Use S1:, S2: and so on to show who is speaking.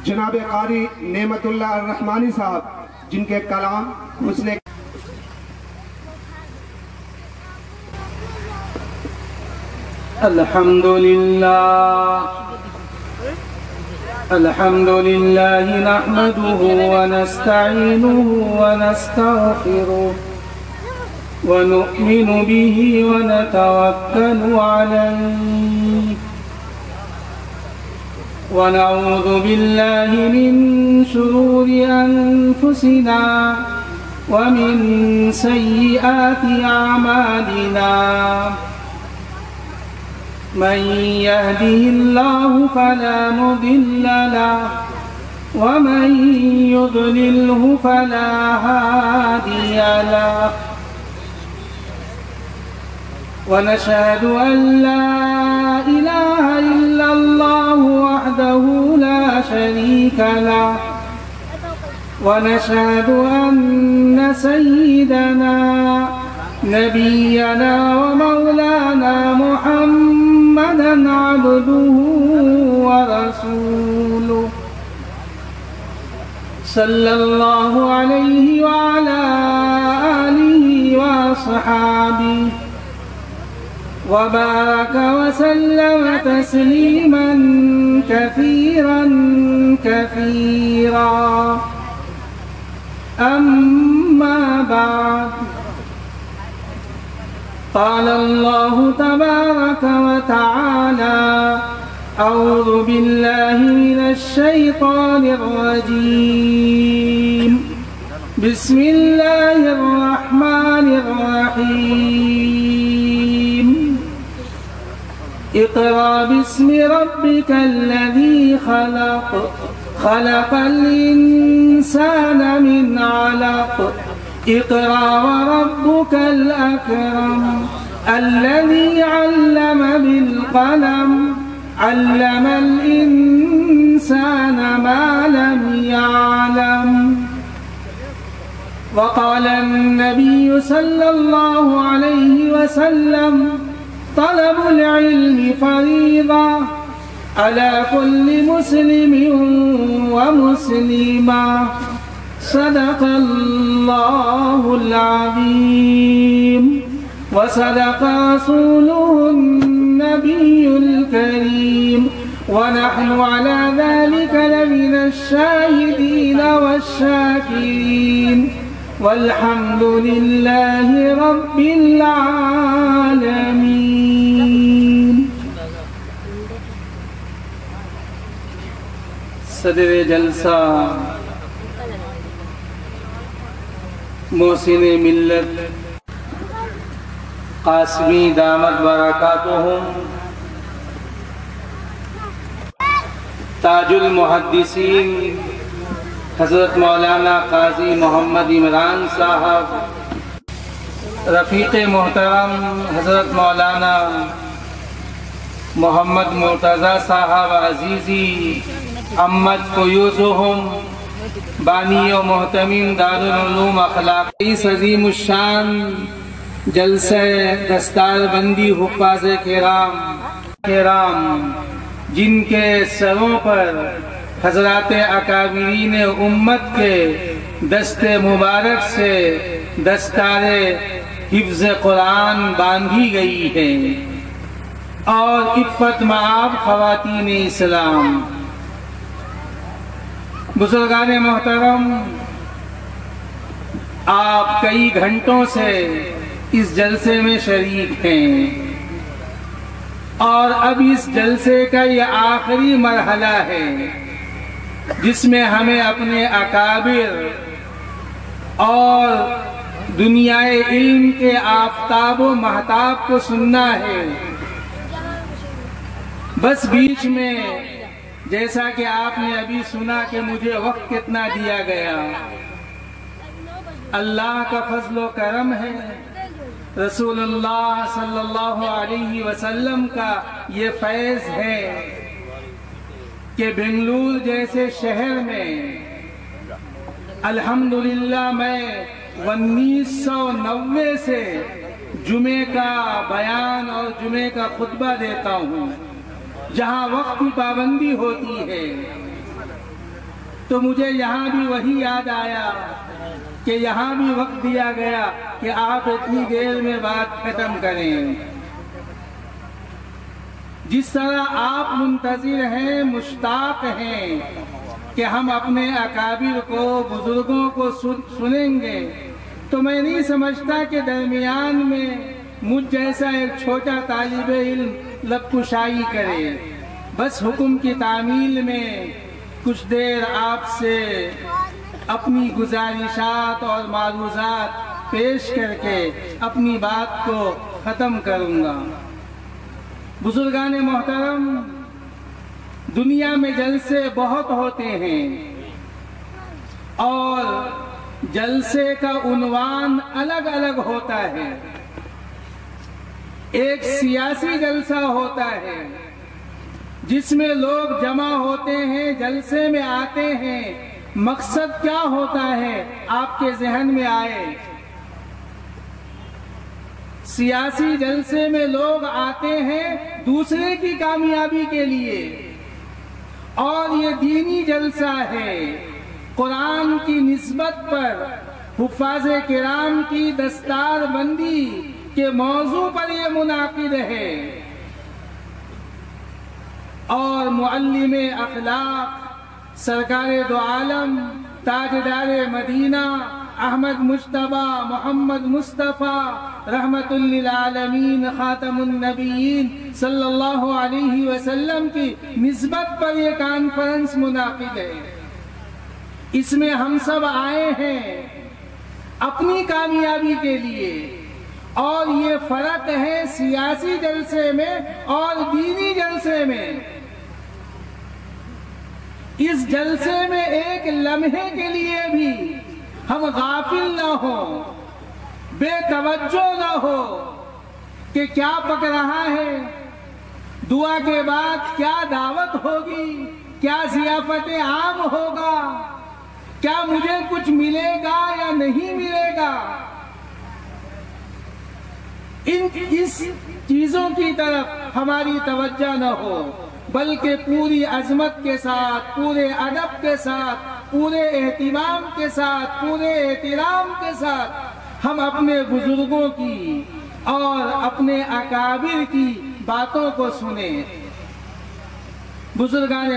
S1: جناب قاری نعمت اللہ الرحمانی صاحب، جن کے کلام حسن
S2: الحمد لله نحمده ونستعينه ونستغفره ونؤمن به ونتوكل عليه ونعوذ بالله من شرور أنفسنا ومن سيئات أعمالنا من يهده الله فلا مضل له ومن يضلله فلا هادي له ونشهد أن لا إله إلا الله وحده لا شريك له ونشهد أن سيدنا نبينا ومولانا محمدا عبده ورسوله صلى الله عليه وعلى آله وصحابه وبارك وسلم تسليما كثيرا كثيرا. أما بعد، قال الله تبارك وتعالى: أعوذ بالله من الشيطان الرجيم، بسم الله الرحمن الرحيم. اقرأ باسم ربك الذي خلق، خلق الإنسان من علق. اقرأ وربك الأكرم الذي علم بالقلم، علم الإنسان ما لم يعلم. وقال النبي صلى الله عليه وسلم: طلب العلم فريضة على كل مسلم ومسلمة. صدق الله العظيم وصدق رسوله النبي الكريم، ونحن على ذلك لمن الشاهدين والشاكرين، والحمد لله رب العالمين. صدر جلسہ محسن ملت قاسمی دامت برکاتہم، تاج المحدثین حضرت مولانا قاضی محمد عمران صاحب، رفیق محترم حضرت مولانا محمد مرتضی صاحب عزیزی، امت فیوزہم، بانی و محتمین دارالعلوم اخلاقی عظیم الشان جلسہ دستار بندی حفاظ کرام، جن کے سروں پر حضرات اکابرین امت کے دست مبارک سے دستار حفظ قرآن باندھی گئی ہے، اور عفت مآب خواتین اسلام، بزرگان محترم، آپ کئی گھنٹوں سے اس جلسے میں شریک ہیں، اور اب اس جلسے کا یہ آخری مرحلہ ہے جس میں ہمیں اپنے اکابر اور دنیائے علم کے آفتاب و مہتاب کو سننا ہے. بس بیچ میں جیسا کہ آپ نے ابھی سنا کہ مجھے وقت کتنا دیا گیا، اللہ کا فضل و کرم ہے، رسول اللہ صلی اللہ علیہ وسلم کا یہ فیض ہے کہ بنگلور جیسے شہر میں الحمدللہ میں 1990 سے جمعے کا بیان اور جمعے کا خطبہ دیتا ہوں، جہاں وقت کی پابندی ہوتی ہے، تو مجھے یہاں بھی وہی یاد آیا کہ یہاں بھی وقت دیا گیا کہ آپ اتنی دیر میں بات ختم کریں. جس طرح آپ منتظر ہیں، مشتاق ہیں کہ ہم اپنے اکابر کو، بزرگوں کو سنیں گے، تو میں نہیں سمجھتا کہ درمیان میں مجھ جیسا ایک چھوٹا طالب علم لب کشائی کرے. بس حکم کی تعمیل میں کچھ دیر آپ سے اپنی گزارشات اور معروضات پیش کر کے اپنی بات کو ختم کروں گا. بزرگان محترم، دنیا میں جلسے بہت ہوتے ہیں اور جلسے کا عنوان الگ الگ ہوتا ہے. ایک سیاسی جلسہ ہوتا ہے جس میں لوگ جمع ہوتے ہیں، جلسے میں آتے ہیں. مقصد کیا ہوتا ہے آپ کے ذہن میں آئے؟ سیاسی جلسے میں لوگ آتے ہیں دوسرے کی کامیابی کے لیے، اور یہ دینی جلسہ ہے. قرآن کی نسبت پر حفاظ کرام کی دستار بندی کے موضوع پر یہ منعقد ہے، اور معلم اخلاق سرکار دو عالم تاجدار مدینہ احمد مجتبی محمد مصطفیٰ رحمت للعالمین خاتم النبیین صلی اللہ علیہ وسلم کی نسبت پر یہ کانفرنس منعقد ہے. اس میں ہم سب آئے ہیں اپنی کامیابی کے لیے، اور یہ فرق ہے سیاسی جلسے میں اور دینی جلسے میں. اس جلسے میں ایک لمحے کے لیے بھی ہم غافل نہ ہوں، بے توجہ نہ ہو کہ کیا پک رہا ہے، دعا کے بعد کیا دعوت ہوگی، کیا ضیافت عام ہوگا، کیا مجھے کچھ ملے گا یا نہیں ملے گا. اس چیزوں کی طرف ہماری توجہ نہ ہو، بلکہ پوری عظمت کے ساتھ، پورے ادب کے ساتھ، پورے اہتمام کے ساتھ، پورے احترام کے ساتھ ہم اپنے بزرگوں کی اور اپنے اکابر کی باتوں کو سنیں. بزرگان